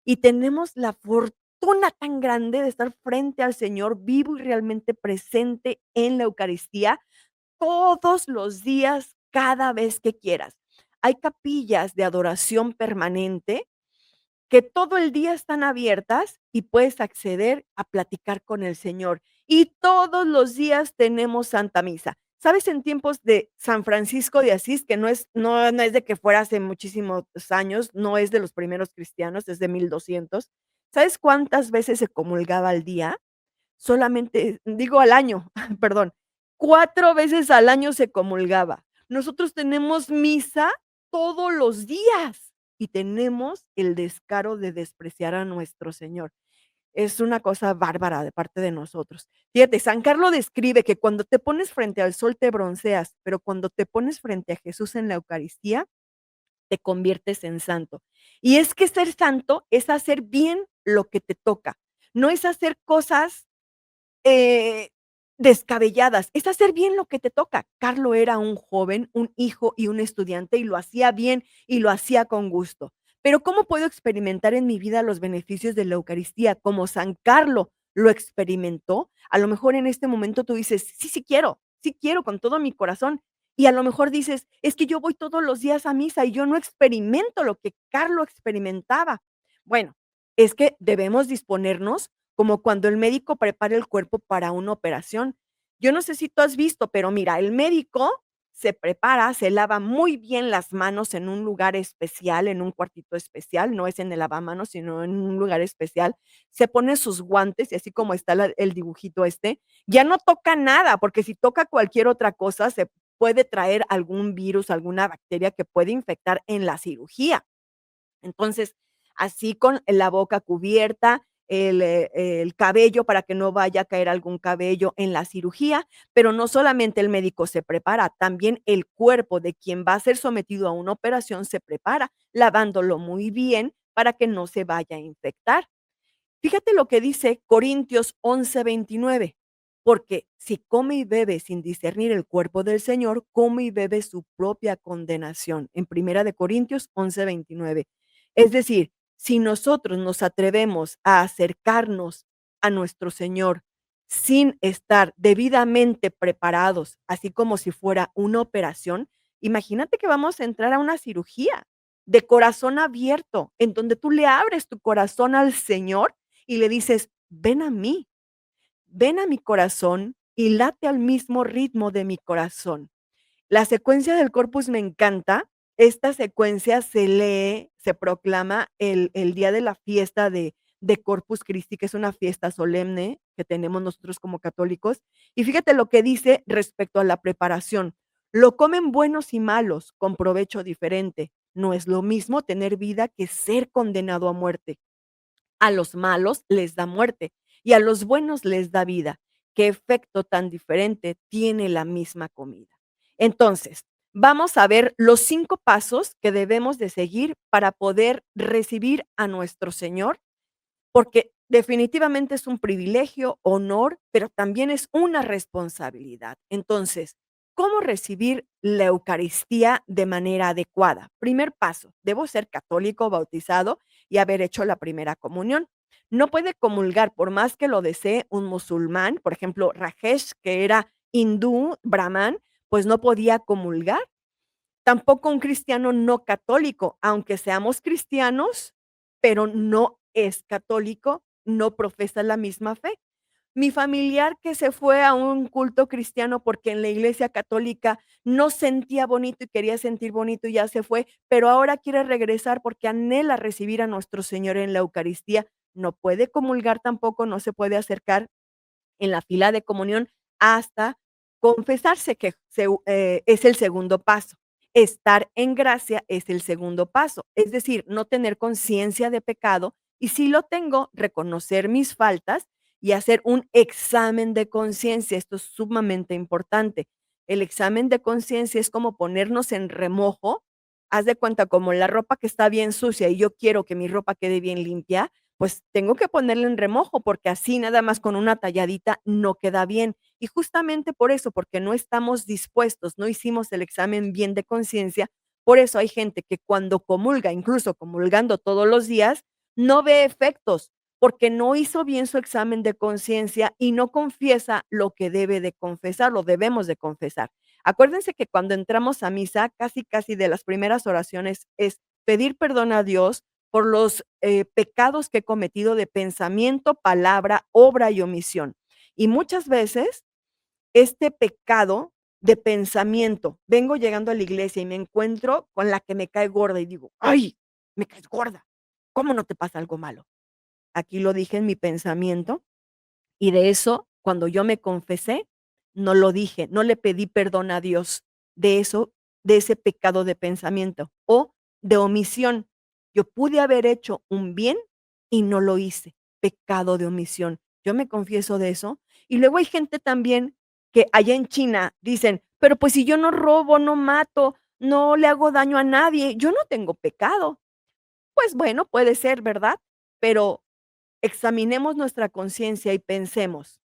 y tenemos la fortuna tan grande de estar frente al Señor vivo y realmente presente en la Eucaristía todos los días, cada vez que quieras. Hay capillas de adoración permanente que todo el día están abiertas y puedes acceder a platicar con el Señor. Y todos los días tenemos Santa Misa. ¿Sabes? En tiempos de San Francisco de Asís, que no es de que fuera hace muchísimos años, no es de los primeros cristianos, es de 1200. ¿Sabes cuántas veces se comulgaba al día? Solamente, digo al año, perdón, 4 veces al año se comulgaba. Nosotros tenemos misa todos los días y tenemos el descaro de despreciar a nuestro Señor. Es una cosa bárbara de parte de nosotros. Fíjate, San Carlos describe que cuando te pones frente al sol te bronceas, pero cuando te pones frente a Jesús en la Eucaristía, te conviertes en santo. Y es que ser santo es hacer bien lo que te toca, no es hacer cosas eh, descabelladas, es hacer bien lo que te toca. Carlo era un joven, un hijo y un estudiante, y lo hacía bien y lo hacía con gusto. Pero, ¿cómo puedo experimentar en mi vida los beneficios de la Eucaristía como San Carlo lo experimentó? A lo mejor en este momento tú dices: "Sí, sí quiero con todo mi corazón". Y a lo mejor dices: "Es que yo voy todos los días a misa y yo no experimento lo que Carlo experimentaba". Bueno, es que debemos disponernos como cuando el médico prepara el cuerpo para una operación. Yo no sé si tú has visto, pero mira, el médico se prepara, se lava muy bien las manos en un lugar especial, en un cuartito especial, no es en el lavamanos, sino en un lugar especial. Se pone sus guantes y así como está el dibujito este, ya no toca nada, porque si toca cualquier otra cosa, se puede traer algún virus, alguna bacteria que puede infectar en la cirugía. Entonces, así con la boca cubierta, el cabello para que no vaya a caer algún cabello en la cirugía, pero no solamente el médico se prepara, también el cuerpo de quien va a ser sometido a una operación se prepara, lavándolo muy bien para que no se vaya a infectar. Fíjate lo que dice Corintios 11:29, porque si come y bebe sin discernir el cuerpo del Señor, come y bebe su propia condenación. En Primera de Corintios 11:29. Es decir, si nosotros nos atrevemos a acercarnos a nuestro Señor sin estar debidamente preparados, así como si fuera una operación, imagínate que vamos a entrar a una cirugía de corazón abierto, en donde tú le abres tu corazón al Señor y le dices: "Ven a mí, ven a mi corazón y late al mismo ritmo de mi corazón". La secuencia del Corpus me encanta. Esta secuencia se lee, se proclama el día de la fiesta de Corpus Christi, que es una fiesta solemne que tenemos nosotros como católicos. Y fíjate lo que dice respecto a la preparación: "Lo comen buenos y malos, con provecho diferente. No es lo mismo tener vida que ser condenado a muerte. A los malos les da muerte y a los buenos les da vida. ¿Qué efecto tan diferente tiene la misma comida?". Entonces, vamos a ver los 5 pasos que debemos de seguir para poder recibir a nuestro Señor, porque definitivamente es un privilegio, honor, pero también es una responsabilidad. Entonces, ¿cómo recibir la Eucaristía de manera adecuada? Primer paso, debo ser católico, bautizado y haber hecho la primera comunión. No puede comulgar, por más que lo desee, un musulmán, por ejemplo, Rajesh, que era hindú, brahman, pues no podía comulgar. Tampoco un cristiano no católico, aunque seamos cristianos, pero no es católico, no profesa la misma fe. Mi familiar que se fue a un culto cristiano porque en la iglesia católica no sentía bonito y quería sentir bonito y ya se fue, pero ahora quiere regresar porque anhela recibir a nuestro Señor en la Eucaristía. No puede comulgar tampoco, no se puede acercar en la fila de comunión hasta confesarse, que es el segundo paso. Estar en gracia es el segundo paso, es decir, no tener conciencia de pecado y si lo tengo, reconocer mis faltas y hacer un examen de conciencia. Esto es sumamente importante. El examen de conciencia es como ponernos en remojo. Haz de cuenta como la ropa que está bien sucia y yo quiero que mi ropa quede bien limpia, pues tengo que ponerla en remojo, porque así nada más con una talladita no queda bien. Y justamente por eso, porque no estamos dispuestos, no hicimos el examen bien de conciencia, por eso hay gente que cuando comulga, incluso comulgando todos los días, no ve efectos, porque no hizo bien su examen de conciencia y no confiesa lo que debe de confesar, lo debemos de confesar. Acuérdense que cuando entramos a misa, casi, casi de las primeras oraciones es pedir perdón a Dios por los, pecados que he cometido de pensamiento, palabra, obra y omisión. Y muchas veces, este pecado de pensamiento, vengo llegando a la iglesia y me encuentro con la que me cae gorda y digo: "Ay, me caes gorda, ¿cómo no te pasa algo malo?". Aquí lo dije en mi pensamiento y de eso, cuando yo me confesé, no lo dije, no le pedí perdón a Dios de eso, de ese pecado de pensamiento o de omisión. Yo pude haber hecho un bien y no lo hice, pecado de omisión. Yo me confieso de eso. Y luego hay gente también que allá en China dicen: "Pero pues si yo no robo, no mato, no le hago daño a nadie, yo no tengo pecado". Pues bueno, puede ser, ¿verdad? Pero examinemos nuestra conciencia y pensemos,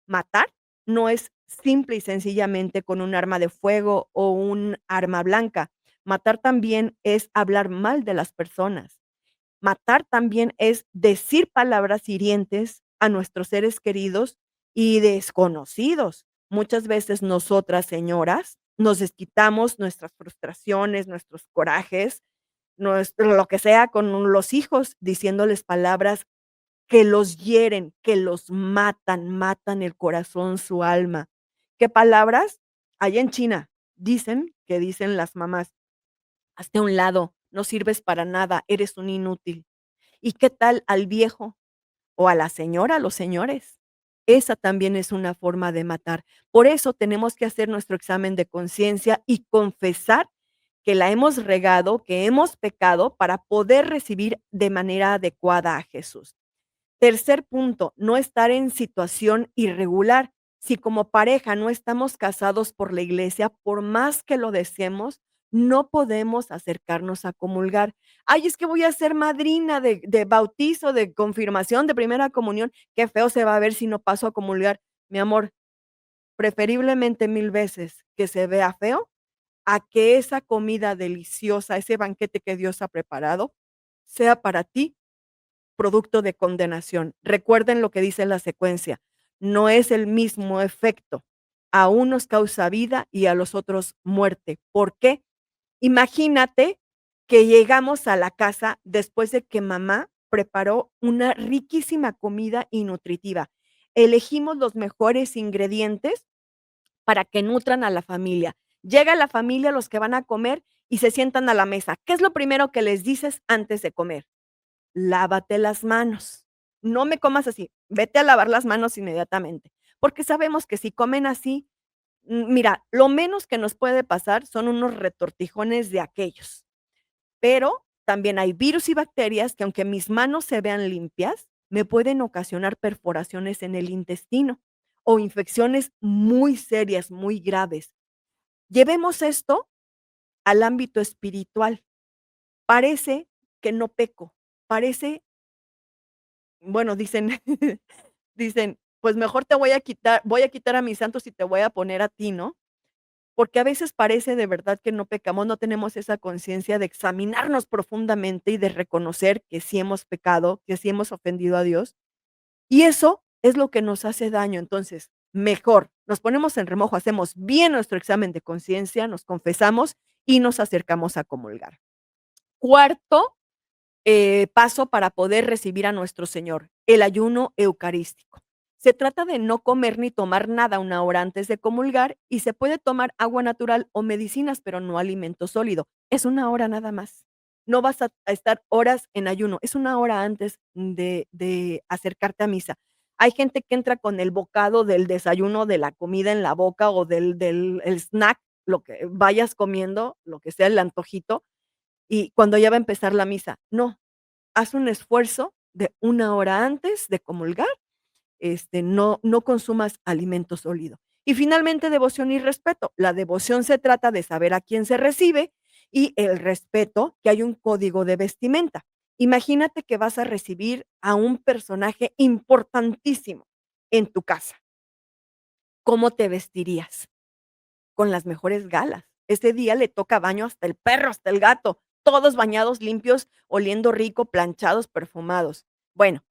matar no es simple y sencillamente con un arma de fuego o un arma blanca. Matar también es hablar mal de las personas. Matar también es decir palabras hirientes a nuestros seres queridos y desconocidos. Muchas veces nosotras, señoras, nos desquitamos nuestras frustraciones, nuestros corajes, lo que sea con los hijos, diciéndoles palabras que los hieren, que los matan, matan el corazón, su alma. ¿Qué palabras? Allá en China dicen las mamás: "Hazte a un lado, no sirves para nada, eres un inútil". ¿Y qué tal al viejo o a la señora, a los señores? Esa también es una forma de matar. Por eso tenemos que hacer nuestro examen de conciencia y confesar que la hemos regado, que hemos pecado para poder recibir de manera adecuada a Jesús. Tercer punto, no estar en situación irregular. Si como pareja no estamos casados por la iglesia, por más que lo deseemos, no podemos acercarnos a comulgar. Ay, es que voy a ser madrina de bautizo, de confirmación, de primera comunión. Qué feo se va a ver si no paso a comulgar. Mi amor, preferiblemente 1000 veces que se vea feo a que esa comida deliciosa, ese banquete que Dios ha preparado, sea para ti producto de condenación. Recuerden lo que dice la secuencia, no es el mismo efecto. A unos causa vida y a los otros muerte. ¿Por qué? Imagínate que llegamos a la casa después de que mamá preparó una riquísima comida y nutritiva. Elegimos los mejores ingredientes para que nutran a la familia. Llega la familia, los que van a comer y se sientan a la mesa. ¿Qué es lo primero que les dices antes de comer? Lávate las manos. No me comas así, vete a lavar las manos inmediatamente, porque sabemos que si comen así, mira, lo menos que nos puede pasar son unos retortijones de aquellos, pero también hay virus y bacterias que aunque mis manos se vean limpias, me pueden ocasionar perforaciones en el intestino o infecciones muy serias, muy graves. Llevemos esto al ámbito espiritual. Parece que no peco, parece, bueno, dicen dicen: "Pues mejor te voy a quitar a mis santos y te voy a poner a ti", ¿no? Porque a veces parece de verdad que no pecamos, no tenemos esa conciencia de examinarnos profundamente y de reconocer que sí hemos pecado, que sí hemos ofendido a Dios, y eso es lo que nos hace daño. Entonces, mejor nos ponemos en remojo, hacemos bien nuestro examen de conciencia, nos confesamos y nos acercamos a comulgar. Cuarto, paso para poder recibir a nuestro Señor, el ayuno eucarístico. Se trata de no comer ni tomar nada una hora antes de comulgar y se puede tomar agua natural o medicinas, pero no alimento sólido. Es una hora nada más. No vas a estar horas en ayuno, es una hora antes de acercarte a misa. Hay gente que entra con el bocado del desayuno, de la comida en la boca o del el snack, lo que vayas comiendo, lo que sea el antojito, y cuando ya va a empezar la misa. No, haz un esfuerzo de una hora antes de comulgar, no consumas alimento sólido. Y finalmente, devoción y respeto. La devoción se trata de saber a quién se recibe y el respeto, que hay un código de vestimenta. Imagínate que vas a recibir a un personaje importantísimo en tu casa. ¿Cómo te vestirías? Con las mejores galas. Ese día le toca baño hasta el perro, hasta el gato, todos bañados, limpios, oliendo rico, planchados, perfumados. Bueno,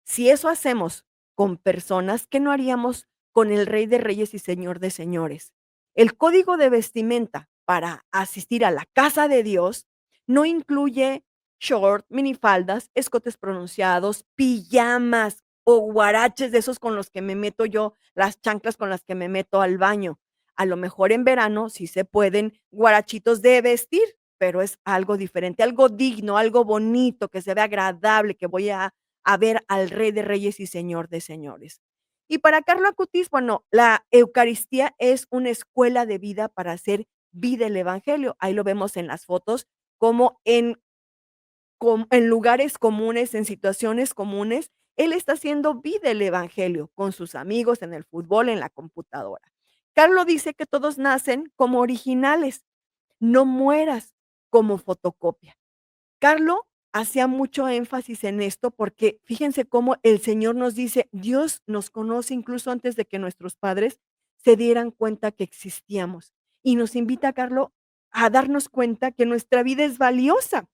si eso hacemos con personas, ¿qué no haríamos con el Rey de Reyes y Señor de Señores? El código de vestimenta para asistir a la casa de Dios no incluye short, minifaldas, escotes pronunciados, pijamas o guaraches de esos con los que me meto yo, las chanclas con las que me meto al baño. A lo mejor en verano sí se pueden guarachitos de vestir, pero es algo diferente, algo digno, algo bonito, que se vea agradable, que voy a ver al Rey de Reyes y Señor de Señores. Y para Carlo Acutis, bueno, la Eucaristía es una escuela de vida para hacer vida el Evangelio. Ahí lo vemos en las fotos, como en lugares comunes, en situaciones comunes, él está haciendo vida el Evangelio con sus amigos, en el fútbol, en la computadora. Carlo dice que todos nacen como originales, no mueras como fotocopia. Carlo hacía mucho énfasis en esto porque fíjense cómo el Señor nos dice, Dios nos conoce incluso antes de que nuestros padres se dieran cuenta que existíamos. Y nos invita, Carlo, a darnos cuenta que nuestra vida es valiosa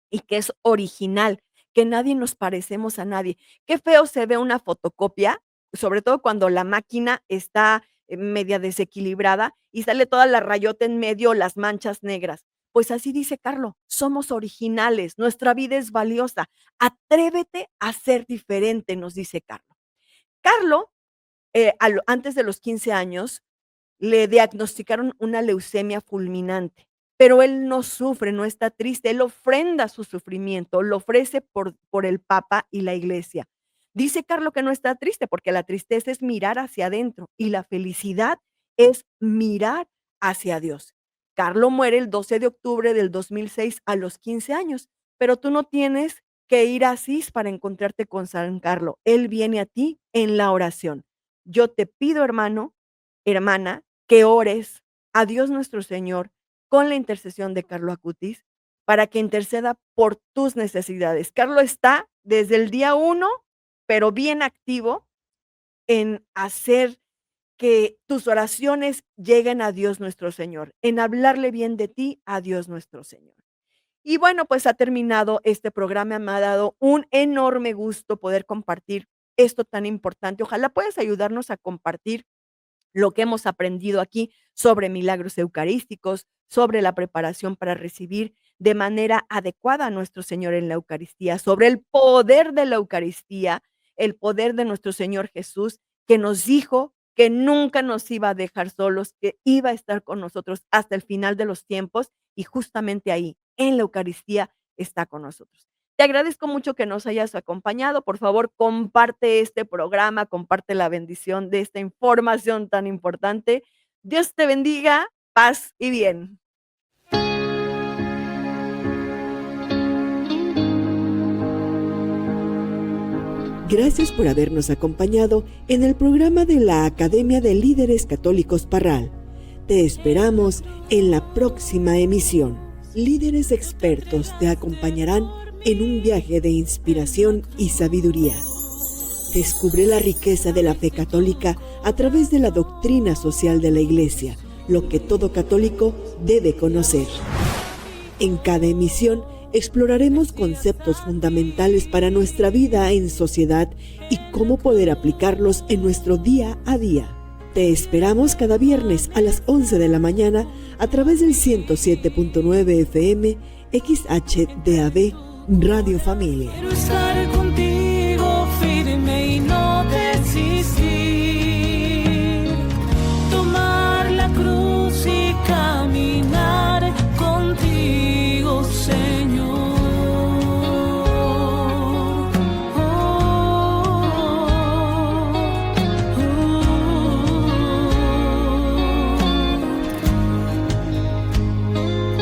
y que es original, que nadie nos parecemos a nadie. Qué feo se ve una fotocopia, sobre todo cuando la máquina está media desequilibrada y sale toda la rayota en medio, las manchas negras. Pues así dice Carlo, somos originales, nuestra vida es valiosa. Atrévete a ser diferente, nos dice Carlo. Carlo, antes de los 15 años, le diagnosticaron una leucemia fulminante, pero él no sufre, no está triste, él ofrenda su sufrimiento, lo ofrece por el Papa y la Iglesia. Dice Carlo que no está triste, porque la tristeza es mirar hacia adentro y la felicidad es mirar hacia Dios. Carlo muere el 12 de octubre del 2006 a los 15 años, pero tú no tienes que ir a Asís para encontrarte con San Carlos. Él viene a ti en la oración. Yo te pido, hermano, hermana, que ores a Dios nuestro Señor con la intercesión de Carlo Acutis para que interceda por tus necesidades. Carlo está desde el día 1, pero bien activo en hacer que tus oraciones lleguen a Dios nuestro Señor, en hablarle bien de ti a Dios nuestro Señor. Y bueno, pues ha terminado este programa, me ha dado un enorme gusto poder compartir esto tan importante. Ojalá puedas ayudarnos a compartir lo que hemos aprendido aquí sobre milagros eucarísticos, sobre la preparación para recibir de manera adecuada a nuestro Señor en la Eucaristía, sobre el poder de la Eucaristía, el poder de nuestro Señor Jesús, que nos dijo que nunca nos iba a dejar solos, que iba a estar con nosotros hasta el final de los tiempos, y justamente ahí, en la Eucaristía, está con nosotros. Te agradezco mucho que nos hayas acompañado. Por favor, comparte este programa, comparte la bendición de esta información tan importante. Dios te bendiga, paz y bien. Gracias por habernos acompañado en el programa de la Academia de Líderes Católicos Parral. Te esperamos en la próxima emisión. Líderes expertos te acompañarán en un viaje de inspiración y sabiduría. Descubre la riqueza de la fe católica a través de la doctrina social de la Iglesia, lo que todo católico debe conocer. En cada emisión exploraremos conceptos fundamentales para nuestra vida en sociedad y cómo poder aplicarlos en nuestro día a día. Te esperamos cada viernes a las 11 de la mañana a través del 107.9 FM XHDAB Radio Familia. Quiero estar contigo.